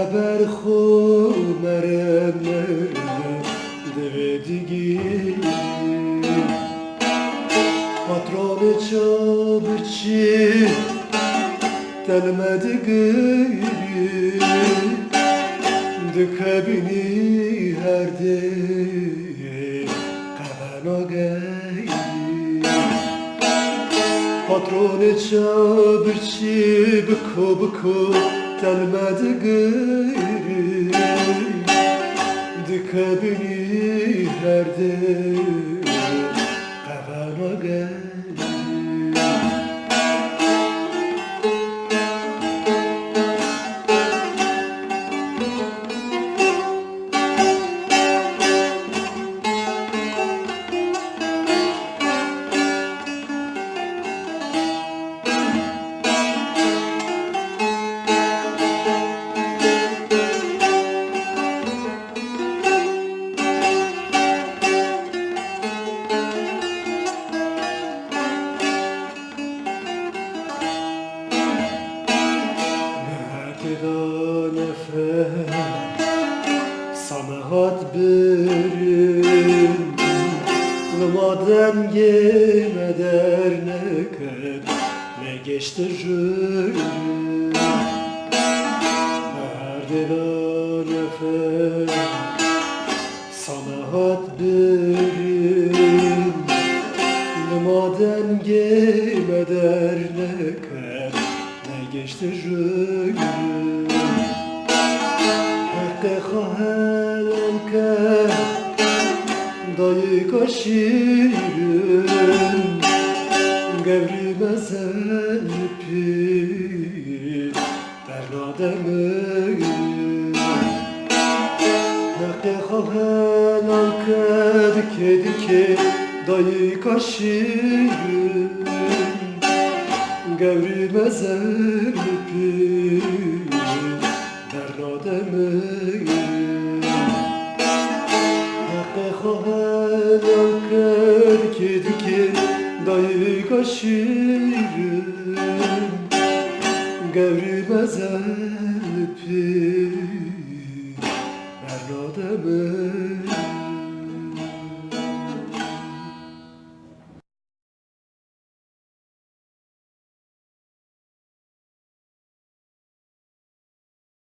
خبر خمرم دویدگی پاترون çabırçı telmedi gıyri dükebini herde kavana gayri patron çabırçı bıko bıko telmedi gıyri dükebini herde kavana gayri Sanahat birin Vımadan yeme dernek Ne geçti jürün Merdiven efe Sanahat birin Vımadan yeme dernek Ne geçti jürün Hakkı خواهرم که دایی کاشیرم گوری مزن پی در نادمم Hakkı خواهرم که دکه دکه دایی کاشیرم گوری مزن پی دردمم حق خواهرم که دکه دایی کاشیرم گوری مزن پی دردمم